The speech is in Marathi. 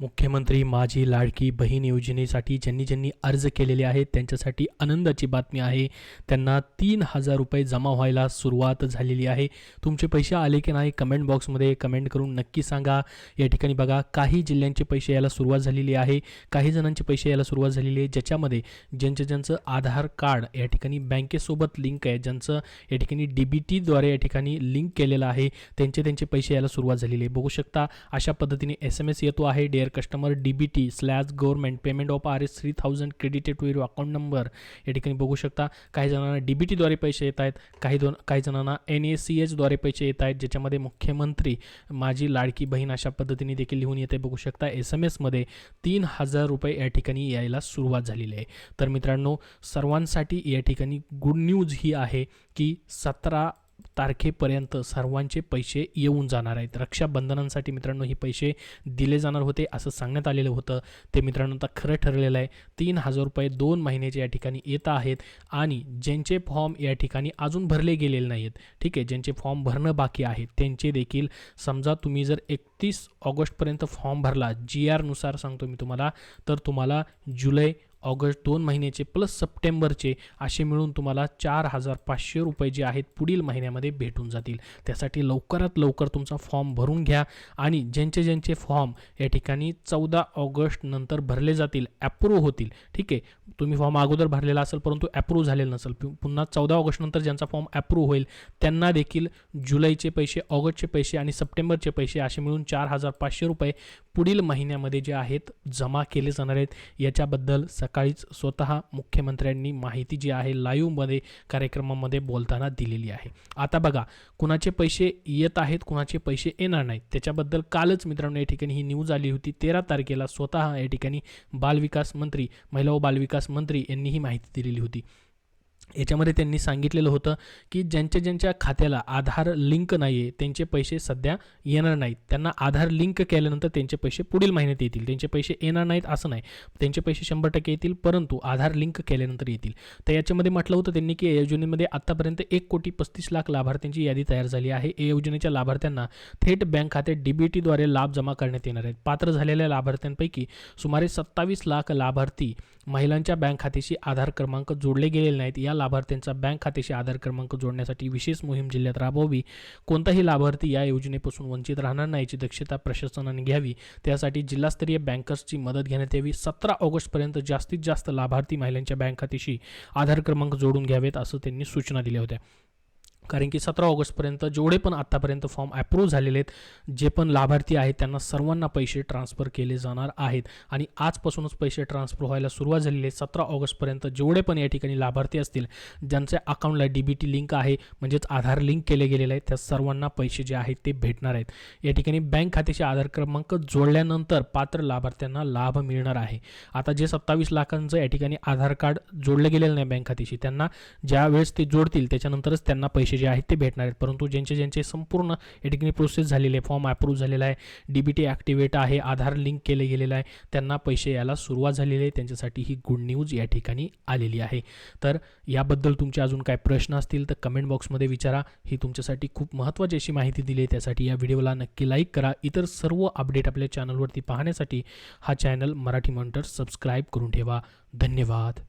मुख्यमंत्री माझी लाडकी बहीण योजनेसाठी ज्यांनी अर्ज केलेले आहेत त्यांच्यासाठी आनंदाची बातमी आहे. त्यांना 3,000 रुपये जमा व्हायला सुरुवात झालेली आहे. तुमचे पैसे आले की नाही कमेंट बॉक्समध्ये कमेंट करून नक्की सांगा. या ठिकाणी बघा, काही जिल्ह्यांचे पैसे यायला सुरुवात झालेली आहे, काही जणांचे पैसे यायला सुरुवात झालेली आहे, ज्याच्यामध्ये ज्यांचं आधार कार्ड या ठिकाणी बँकेसोबत लिंक आहे, ज्यांचं या ठिकाणी DBTद्वारे या ठिकाणी लिंक केलेलं आहे, त्यांचे पैसे यायला सुरुवात झालेली आहे. बघू शकता अशा पद्धतीने SMS येतो आहे. डिअर कस्टमर DBT/गव्हर्नमेंट payment of Rs 3,000 credited to your account number. या ठिकाणी बघू शकता काही जणांना DBTद्वारे पैसे येत आहेत, काही जणांना NACHद्वारे पैसे येत आहेत, ज्याच्यामध्ये मुख्यमंत्री माझी लाडकी बहीण अशा पद्धतीने देखील लिहून येते. बघू शकता SMS-मध्ये 3,000 रुपये या ठिकाणी यायला सुरुवात झालेली आहे. तर मित्रांनो, सर्वांसाठी या ठिकाणी गुड न्यूज ही आहे की 17 तारखेपर्यंत सर्वांचे पैसे येऊन जाणार आहेत. रक्षाबंधनांसाठी मित्रांनो हे पैसे दिले जाणार होते असं सांगण्यात आलेलं होतं. ते मित्रांनो आता खरं ठरलेलं आहे. 3,000 रुपये 2 महिन्याचे या ठिकाणी येत आहेत. आणि ज्यांचे फॉर्म या ठिकाणी अजून भरले गेलेले नाहीत, ठीक आहे, ज्यांचे फॉर्म भरणं बाकी आहे त्यांचे देखील, समजा तुम्ही जर 31 ऑगस्टपर्यंत फॉर्म भरला, GR नुसार सांगतो मी तुम्हाला, तर तुम्हाला जुलै ऑगस्ट 2 महिन्याचे प्लस सप्टेंबरचे असे मिळून तुम्हाला 4,500 रुपये जे आहेत पुढील महिन्यामध्ये भेटून जातील. त्यासाठी लवकरात लवकर तुमचा फॉर्म भरून घ्या. आणि ज्यांचे फॉर्म या ठिकाणी 14 ऑगस्ट नंतर भरले जातील, ॲप्रूव्ह होतील, ठीक आहे, तुम्ही फॉर्म अगोदर भरलेला असेल परंतु ॲप्रूव्ह झालेला नसेल, पुन्हा 14 ऑगस्ट नंतर ज्यांचा फॉर्म ॲप्रूव्ह होईल त्यांना देखील जुलैचे पैसे, ऑगस्टचे पैसे आणि सप्टेंबरचे पैसे असे मिळून 4,500 रुपये पुढील महिन्यामध्ये जे आहेत जमा केले जाणार आहेत. याच्याबद्दल सकाळीच स्वतः मुख्यमंत्र्यांनी माहिती जी आहे लाईव्हमध्ये कार्यक्रमामध्ये बोलताना दिलेली आहे. आता बघा, कुणाचे पैसे येत आहेत, कुणाचे पैसे येणार नाहीत, त्याच्याबद्दल कालच मित्रांनो या ठिकाणी ही न्यूज आली होती. 13 तारखेला स्वतः या ठिकाणी बालविकास मंत्री, महिला व बालविकास मंत्री यांनी ही माहिती दिलेली होती. याच्यामध्ये त्यांनी सांगितलेलं होतं की ज्यांच्या खात्याला आधार लिंक नाही आहे त्यांचे पैसे सध्या येणार नाहीत. त्यांना आधार लिंक केल्यानंतर त्यांचे पैसे पुढील महिन्यात येतील. त्यांचे पैसे येणार नाहीत असं नाही, त्यांचे पैसे 100% येतील, परंतु आधार लिंक केल्यानंतर येतील. तर याच्यामध्ये म्हटलं होतं त्यांनी की या योजनेमध्ये आत्तापर्यंत 1,35,00,000 लाभार्थ्यांची यादी तयार झाली आहे. या योजनेच्या लाभार्थ्यांना थेट बँक खात्यात DBTद्वारे लाभ जमा करण्यात येणार आहेत. पात्र झालेल्या लाभार्थ्यांपैकी सुमारे 27 लाख लाभार्थी महिलांच्या बँक खात्याशी आधार क्रमांक जोडले गेलेले नाहीत. या लाभार्थ्यांचा बँक खात्याशी आधार क्रमांक जोडण्यासाठी विशेष मोहीम जिल्ह्यात राबवावी. कोणताही लाभार्थी या योजनेपासून वंचित राहणार नाही याची दक्षता प्रशासनाने घ्यावी. त्यासाठी जिल्हास्तरीय बँकर्सची मदत घेण्यात यावी. 17 ऑगस्टपर्यंत जास्तीत जास्त लाभार्थी महिलांच्या बँक खात्याशी आधार क्रमांक जोडून घ्यावेत असं त्यांनी सूचना दिल्या होत्या. कारण की 17 ऑगस्टपर्यंत जेवढे पण आत्तापर्यंत फॉर्म ॲप्रूव्ह झालेले आहेत, जे पण लाभार्थी आहेत त्यांना सर्वांना पैसे ट्रान्सफर केले जाणार आहेत. आणि आजपासूनच पैसे ट्रान्सफर व्हायला सुरुवात झालेली आहे. 17 ऑगस्टपर्यंत जेवढे पण या ठिकाणी लाभार्थी असतील, ज्यांच्या अकाउंटला DBT लिंक आहे, म्हणजेच आधार लिंक केले गेलेले आहे, त्या सर्वांना पैसे जे आहेत ते भेटणार आहेत. या ठिकाणी बँक खात्याशी आधार क्रमांक जोडल्यानंतर पात्र लाभार्थ्यांना लाभ मिळणार आहे. आता जे 27 लाखांचं या ठिकाणी आधार कार्ड जोडलं गेलेलं नाही बँक खात्याशी, त्यांना ज्या वेळेस ते जोडतील त्याच्यानंतरच त्यांना पैसे जे आहेत ते भेटणार आहेत. परंतु ज्यांचे संपूर्ण या ठिकाणी प्रोसेस झालेली आहे, फॉर्म ॲप्रूव्ह झालेला आहे, DBT ॲक्टिवेट आहे, आधार लिंक केले गेलेलं आहे, त्यांना पैसे यायला सुरुवात झालेली आहे. त्यांच्यासाठी ही गुड न्यूज या ठिकाणी आलेली आहे. तर याबद्दल तुमचे अजून काय प्रश्न असतील तर कमेंट बॉक्समध्ये विचारा. ही तुमच्यासाठी खूप महत्त्वाची अशी माहिती दिली आहे, त्यासाठी या व्हिडिओला नक्की लाईक करा. इतर सर्व अपडेट आपल्या चॅनलवरती पाहण्यासाठी हा चॅनल मराठी मॉनिटर सबस्क्राईब करून ठेवा. धन्यवाद.